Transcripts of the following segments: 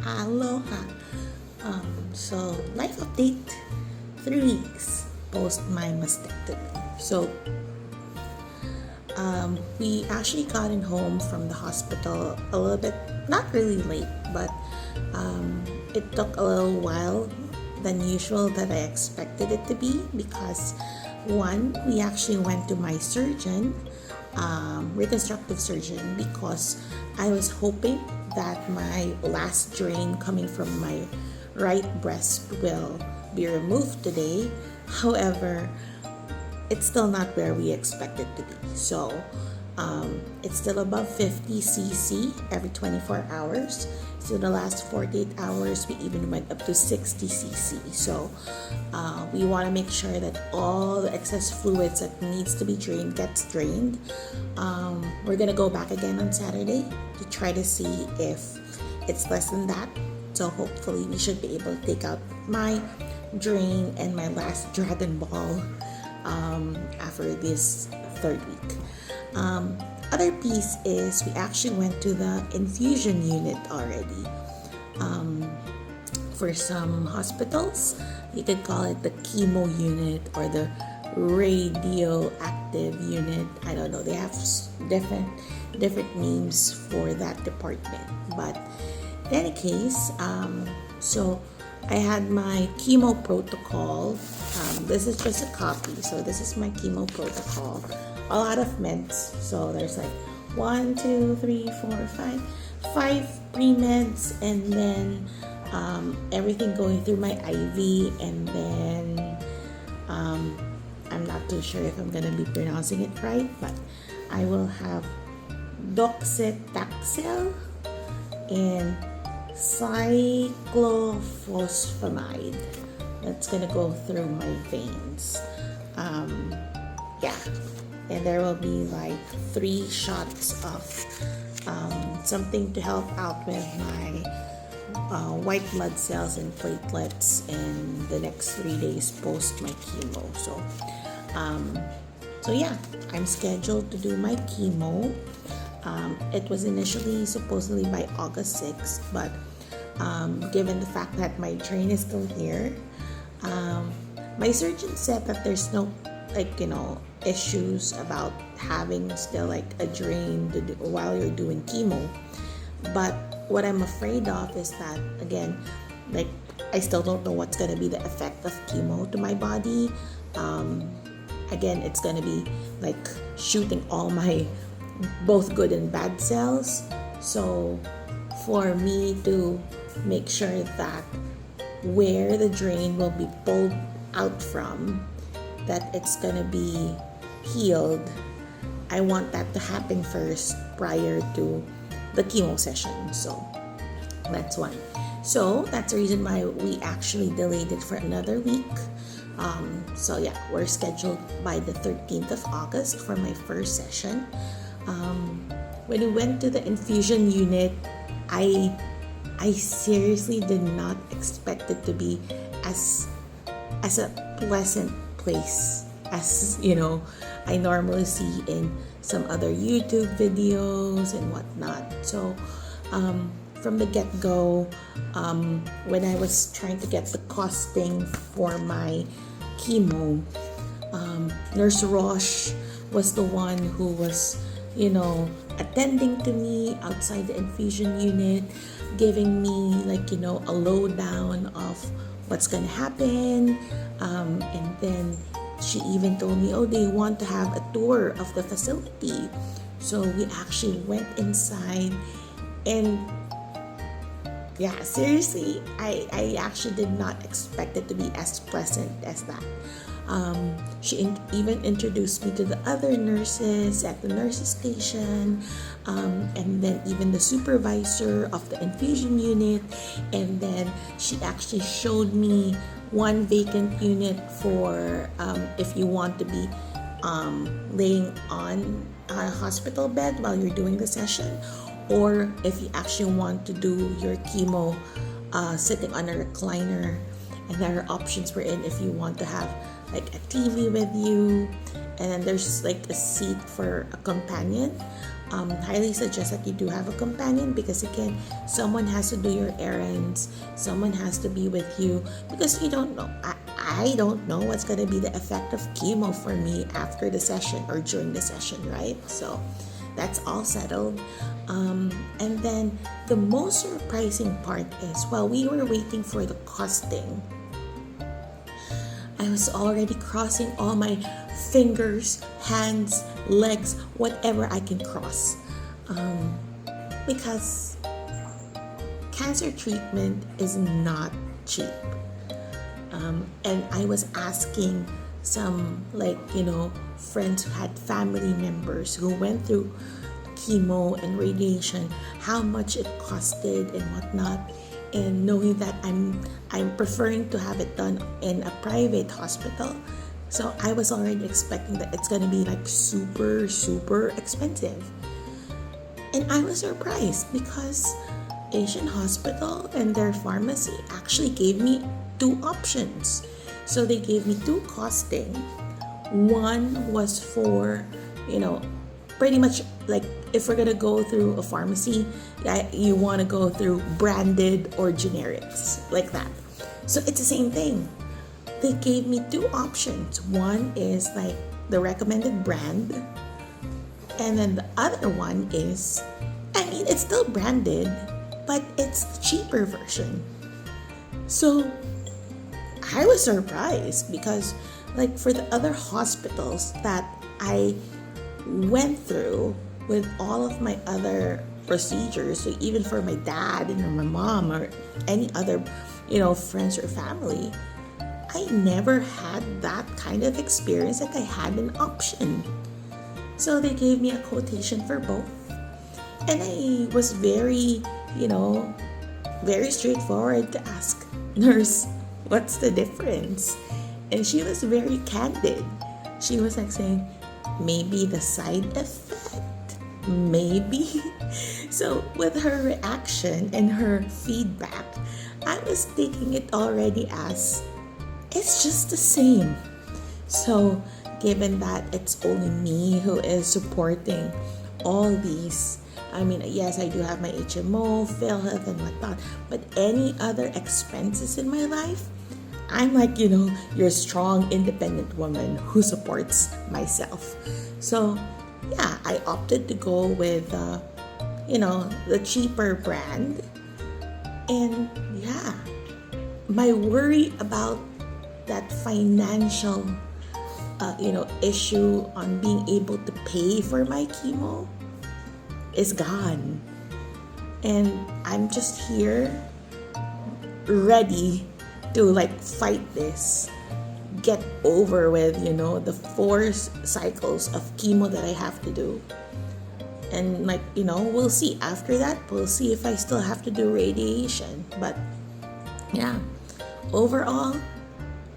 Aloha. Life update, 3 weeks post my mastectomy. We actually gotten home from the hospital a little bit, not really late, but it took a little while than usual that I expected it to be because one, we actually went to my surgeon, reconstructive surgeon, because I was hoping that my last drain coming from my right breast will be removed today. However, it's still not where we expect it to be. It's still above 50 cc every 24 hours. So the last 48 hours, we even went up to 60 cc. We want to make sure that all the excess fluids that needs to be drained gets drained. We're gonna go back again on Saturday to try to see if it's less than that. So hopefully we should be able to take out my drain and my last dragon ball after this third week. Other piece is we actually went to the infusion unit already. For some hospitals, you could call it the chemo unit or the radioactive unit. I don't know. They have different names for that department. But in any case, so I had my chemo protocol. This is just a copy. So this is my chemo protocol. A lot of meds. So there's like 1, 2, 3, 4, 5 pre-meds, and then everything going through my IV, and then I'm not too sure if I'm gonna be pronouncing it right, but I will have docetaxel and cyclophosphamide that's gonna go through my veins. And there will be like 3 shots of something to help out with my white blood cells and platelets in the next 3 days post my chemo. I'm scheduled to do my chemo. It was initially supposedly by August 6th, but given the fact that my drain is still here, my surgeon said that there's no issues about having still like a drain to do while you're doing chemo. But what I'm afraid of is that, again, like, I still don't know what's going to be the effect of chemo to my body. Again, it's going to be like shooting all my both good and bad cells. So for me to make sure that where the drain will be pulled out from, that it's going to be healed, I want that to happen first prior to the chemo session. So that's one. So that's the reason why we actually delayed it for another week. We're scheduled by the 13th of August for my first session. When we went to the infusion unit, I seriously did not expect it to be as a pleasant place as I normally see in some other YouTube videos and whatnot. So from the get-go, when I was trying to get the costing for my chemo, Nurse Roche was the one who was attending to me outside the infusion unit, giving me a lowdown of what's gonna happen, and then she even told me, oh, they want to have a tour of the facility. So we actually went inside, and seriously, I actually did not expect it to be as pleasant as that. She even introduced me to the other nurses at the nurses station, and then even the supervisor of the infusion unit, and then she actually showed me one vacant unit for if you want to be laying on a hospital bed while you're doing the session, or if you actually want to do your chemo sitting on a recliner. And there are options we're in if you want to have like a TV with you, and then there's like a seat for a companion. highly suggest that you do have a companion, because again, someone has to do your errands, someone has to be with you, because you don't know. I don't know what's going to be the effect of chemo for me after the session or during the session, right? So that's all settled. And then the most surprising part is, while we were waiting for the costing, I was already crossing all my fingers, hands, legs, whatever I can cross. Because cancer treatment is not cheap. And I was asking some, friends who had family members who went through chemo and radiation, how much it costed and whatnot. And knowing that I'm preferring to have it done in a private hospital, so I was already expecting that it's gonna be super, super expensive. And I was surprised because Asian Hospital and their pharmacy actually gave me 2 options. So they gave me 2 costing. One was for, pretty much if we're gonna go through a pharmacy, you want to go through branded or generics, like that. So it's the same thing. They gave me 2 options. One is the recommended brand, and then the other one is, it's still branded, but it's the cheaper version. So I was surprised because, for the other hospitals that I went through with all of my other procedures, so even for my dad and my mom or any other, friends or family, I never had that kind of experience, I had an option. So they gave me a quotation for both. And I was very, very straightforward to ask, "Nurse, what's the difference?" And she was very candid. She was saying, "Maybe the side effect, maybe." So with her reaction and her feedback, I was taking it already as, it's just the same. So given that it's only me who is supporting all these, yes, I do have my HMO, PhilHealth, and whatnot, but any other expenses in my life, I'm your strong, independent woman who supports myself. So yeah, I opted to go with, the cheaper brand. And yeah, my worry about that financial, issue on being able to pay for my chemo is gone. And I'm just here ready to fight this, get over with, the 4 cycles of chemo that I have to do. And we'll see after that. We'll see if I still have to do radiation. But yeah, overall,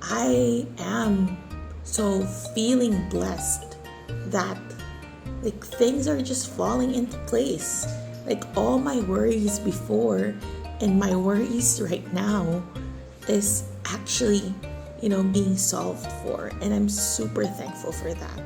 I am so feeling blessed that things are just falling into place. All my worries before and my worries right now is actually, being solved for. And I'm super thankful for that.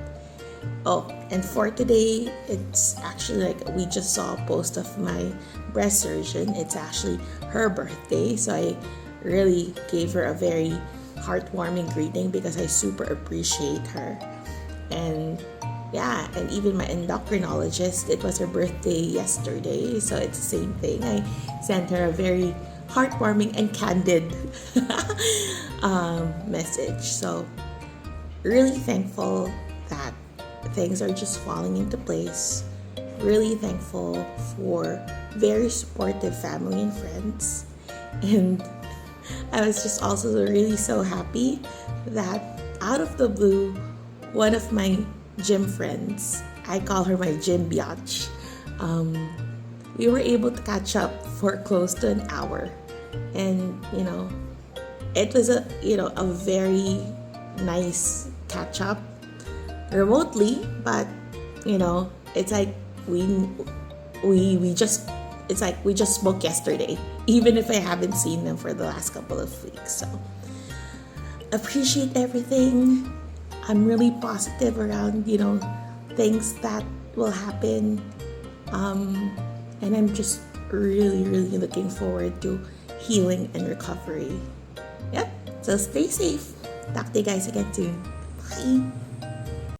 Oh, and for today, it's actually we just saw a post of my breast surgeon. It's actually her birthday. So I really gave her a very heartwarming greeting because I super appreciate her. And yeah, and even my endocrinologist, it was her birthday yesterday, so it's the same thing. I sent her a very heartwarming and candid message. So really thankful that things are just falling into place. Really thankful for very supportive family and friends. And I was just also really so happy that out of the blue, one of my gym friends, I call her my gym biatch, we were able to catch up for close to an hour. And it was a very nice catch up remotely, but it's we just spoke yesterday, even if I haven't seen them for the last couple of weeks. So appreciate everything. I'm really positive around things that will happen, And I'm just really, really looking forward to healing and recovery. Yep, so stay safe. Talk to you guys again soon. Bye.